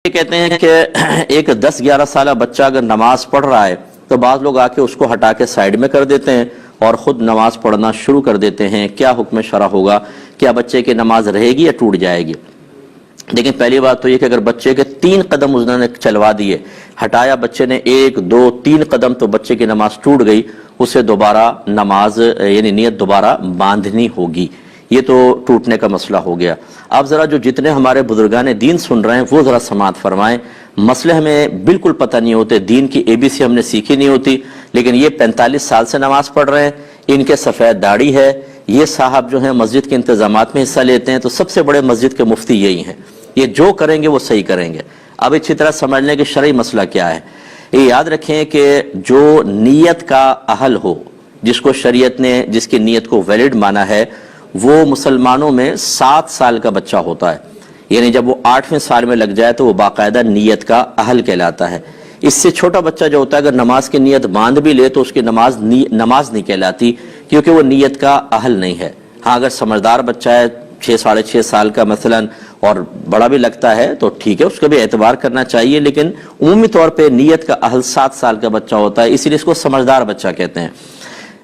کہتے ہیں کہ ایک 10-11 سالہ بچہ اگر نماز پڑھ رہا ہے تو بعض لوگ آ کے اس کو ہٹا کے سائیڈ میں کر دیتے ہیں اور خود نماز پڑھنا شروع کر دیتے ہیں. کیا حکم شرع ہوگا؟ کیا بچے کی نماز رہے گی یا ٹوٹ جائے گی؟ لیکن پہلی بات تو یہ کہ اگر بچے کے 3 قدم انہوں نے چلوا دیے، ہٹایا بچے نے 1 2 3 قدم، تو بچے کی نماز ٹوٹ گئی. اسے دوبارہ نماز یعنی نیت دوبارہ باندھنی ہوگی. یہ تو ٹوٹنے کا مسئلہ ہو گیا. آپ ذرا جو جتنے ہمارے بزرگان دین سن رہے ہیں وہ ذرا سماعت فرمائیں. مسئلے ہمیں بالکل پتہ نہیں ہوتے، دین کی ABC ہم نے سیکھی نہیں ہوتی، لیکن یہ 45 سال سے نماز پڑھ رہے ہیں، ان کے سفید داڑھی ہے، یہ صاحب جو ہیں مسجد کے انتظامات میں حصہ لیتے ہیں، تو سب سے بڑے مسجد کے مفتی یہی ہیں. یہ جو کریں گے وہ صحیح کریں گے. اب اچھی طرح سمجھ لیں کہ شرعی مسئلہ کیا ہے. یہ یاد رکھیں کہ جو نیت کا اہل ہو، جس کو شریعت نے جس کی نیت کو ویلڈ مانا ہے، وہ مسلمانوں میں 7 سال کا بچہ ہوتا ہے. یعنی جب وہ 8ویں سال میں لگ جائے تو وہ باقاعدہ نیت کا اہل کہلاتا ہے. اس سے چھوٹا بچہ جو ہوتا ہے اگر نماز کی نیت باندھ بھی لے تو اس کی نماز نہیں کہلاتی، کیونکہ وہ نیت کا اہل نہیں ہے. ہاں اگر سمجھدار بچہ ہے 6-6.5 سال کا مثلا اور بڑا بھی لگتا ہے تو ٹھیک ہے، اس کا بھی اعتبار کرنا چاہیے، لیکن عمومی طور پہ نیت کا اہل 7 سال کا بچہ ہوتا ہے، اسی لیے اس کو سمجھدار بچہ کہتے ہیں.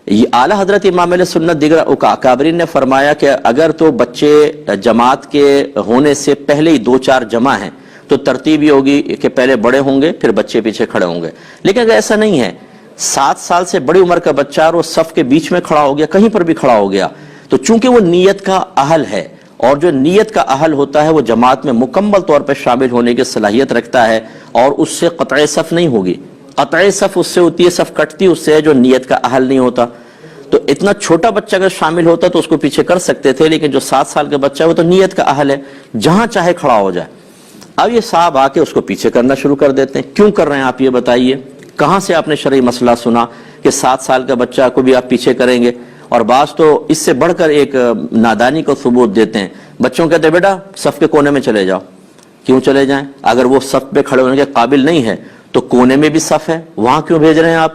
یہ اعلیٰ حضرت امام علیہ سنت دیگر اکابرین نے فرمایا کہ اگر تو بچے جماعت کے ہونے سے پہلے ہی 2-4 جمع ہیں تو ترتیب یہ ہوگی کہ پہلے بڑے ہوں گے پھر بچے پیچھے کھڑے ہوں گے. لیکن اگر ایسا نہیں ہے، 7 سال سے بڑی عمر کا بچہ اور وہ صف کے بیچ میں کھڑا ہو گیا، کہیں پر بھی کھڑا ہو گیا، تو چونکہ وہ نیت کا اہل ہے، اور جو نیت کا اہل ہوتا ہے وہ جماعت میں مکمل طور پر شامل ہونے کی صلاحیت رکھتا ہے، اور اس سے قطع صف نہیں ہوگی. قطع صف اس سے ہوتی ہے، صف کٹتی اس سے ہے جو نیت کا اہل نہیں ہوتا. تو اتنا چھوٹا بچہ اگر شامل ہوتا تو اس کو پیچھے کر سکتے تھے، لیکن جو 7 سال کا بچہ ہے وہ تو نیت کا اہل ہے، جہاں چاہے کھڑا ہو جائے. اب یہ صاحب آ کے اس کو پیچھے کرنا شروع کر دیتے ہیں. کیوں کر رہے ہیں آپ یہ بتائیے؟ کہاں سے آپ نے شرعی مسئلہ سنا کہ 7 سال کا بچہ کو بھی آپ پیچھے کریں گے؟ اور بعض تو اس سے بڑھ کر ایک نادانی کو ثبوت دیتے ہیں. بچوں کہتے ہیں بیٹا صف کے کونے میں چلے جاؤ. کیوں چلے جائیں؟ اگر وہ صف پہ کھڑے ہونے کے قابل نہیں ہے تو کونے میں بھی صف ہے، وہاں کیوں بھیج رہے ہیں آپ؟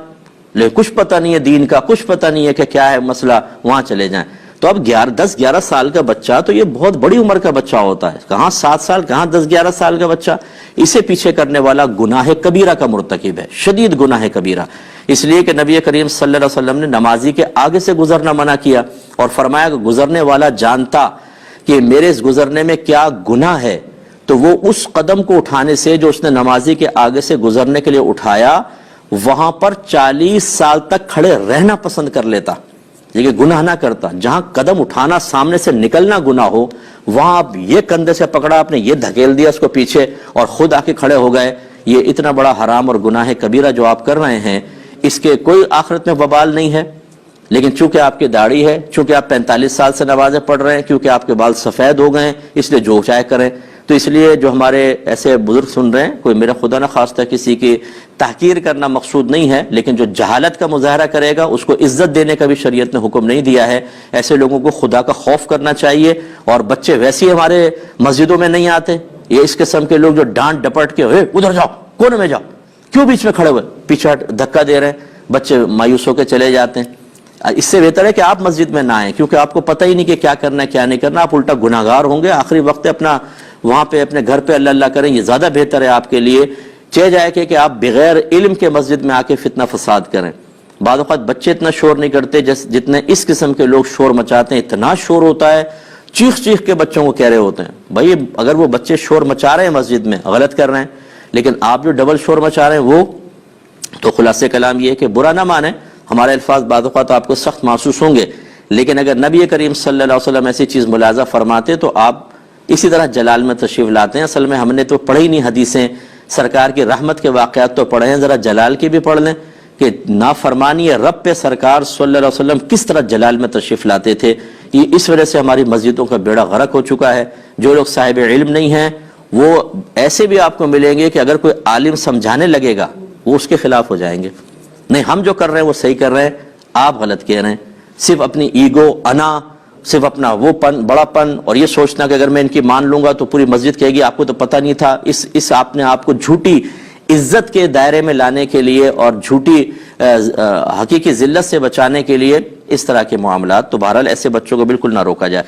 لیکن کچھ پتہ نہیں ہے دین کا، کچھ پتہ نہیں ہے کہ کیا ہے مسئلہ، وہاں چلے جائیں. تو اب 10-11 سال کا بچہ تو یہ بہت بڑی عمر کا بچہ ہوتا ہے، کہاں 7 سال کہاں 10-11 سال کا بچہ. اسے پیچھے کرنے والا گناہ کبیرہ کا مرتکب ہے، شدید گناہ کبیرہ. اس لیے کہ نبی کریم صلی اللہ علیہ وسلم نے نمازی کے آگے سے گزرنا منع کیا اور فرمایا کہ گزرنے والا جانتا کہ میرے اس گزرنے میں کیا گناہ ہے تو وہ اس قدم کو اٹھانے سے جو اس نے نمازی کے آگے سے گزرنے کے لیے اٹھایا، وہاں پر 40 سال تک کھڑے رہنا پسند کر لیتا، لیکن گناہ نہ کرتا. جہاں قدم اٹھانا سامنے سے نکلنا گناہ ہو، وہاں آپ یہ کندھے سے پکڑا، آپ نے یہ دھکیل دیا اس کو پیچھے اور خود آ کے کھڑے ہو گئے. یہ اتنا بڑا حرام اور گناہ کبیرہ جو آپ کر رہے ہیں، اس کے کوئی آخرت میں وبال نہیں ہے. لیکن چونکہ آپ کی داڑھی ہے، چونکہ آپ 45 سال سے نمازیں پڑھ رہے ہیں، کیونکہ آپ کے بال سفید ہو گئے ہیں، اس لیے جو چاہے کریں. تو اس لیے جو ہمارے ایسے بزرگ سن رہے ہیں، کوئی میرا خدا نہ خواستہ کسی کی تحقیر کرنا مقصود نہیں ہے، لیکن جو جہالت کا مظاہرہ کرے گا اس کو عزت دینے کا بھی شریعت نے حکم نہیں دیا ہے. ایسے لوگوں کو خدا کا خوف کرنا چاہیے. اور بچے ویسے ہی ہمارے مسجدوں میں نہیں آتے، یہ اس قسم کے لوگ جو ڈانٹ ڈپٹ کے ادھر جاؤ، کونے میں جاؤ، کیوں بیچ میں کھڑے ہوئے، پیچھے دھکا دے رہے ہیں، بچے مایوس ہو کے چلے جاتے ہیں. اس سے بہتر ہے کہ آپ مسجد میں نہ آئیں، کیونکہ آپ کو پتہ ہی نہیں کہ کیا کرنا ہے کیا نہیں کرنا، آپ الٹا گناہگار ہوں گے. آخری وقت اپنا وہاں پہ اپنے گھر پہ اللہ اللہ کریں، یہ زیادہ بہتر ہے آپ کے لیے. چہ جائے کہ آپ بغیر علم کے مسجد میں آ کے فتنہ فساد کریں. بعض اوقات بچے اتنا شور نہیں کرتے جتنے اس قسم کے لوگ شور مچاتے ہیں. اتنا شور ہوتا ہے، چیخ چیخ کے بچوں کو کہہ رہے ہوتے ہیں. بھائی اگر وہ بچے شور مچا رہے ہیں مسجد میں، غلط کر رہے ہیں، لیکن آپ جو ڈبل شور مچا رہے ہیں وہ تو خلاصے کلام یہ ہے کہ برا نہ مانیں. ہمارے الفاظ بعض اوقات آپ کو سخت محسوس ہوں گے، لیکن اگر نبی کریم صلی اللہ علیہ وسلم ایسی چیز ملاحظہ فرماتے تو آپ اسی طرح جلال میں تشریف لاتے ہیں. اصل میں ہم نے تو پڑھی نہیں حدیثیں، سرکار کی رحمت کے واقعات تو پڑھے ہیں، ذرا جلال کی بھی پڑھ لیں کہ نافرمانی رب پہ سرکار صلی اللہ علیہ وسلم کس طرح جلال میں تشریف لاتے تھے. یہ اس وجہ سے ہماری مسجدوں کا بیڑا غرق ہو چکا ہے. جو لوگ صاحب علم نہیں ہیں وہ ایسے بھی آپ کو ملیں گے کہ اگر کوئی عالم سمجھانے لگے گا وہ اس کے خلاف ہو جائیں گے. نہیں، ہم جو کر رہے ہیں وہ صحیح کر رہے ہیں، آپ غلط کہہ رہے ہیں. صرف اپنی ایگو، انا، صرف اپنا وہ پن، بڑا پن، اور یہ سوچنا کہ اگر میں ان کی مان لوں گا تو پوری مسجد کہے گی آپ کو تو پتہ نہیں تھا. اس آپ نے آپ کو جھوٹی عزت کے دائرے میں لانے کے لیے اور جھوٹی حقیقی ذلت سے بچانے کے لیے اس طرح کے معاملات. تو بہرحال ایسے بچوں کو بالکل نہ روکا جائے.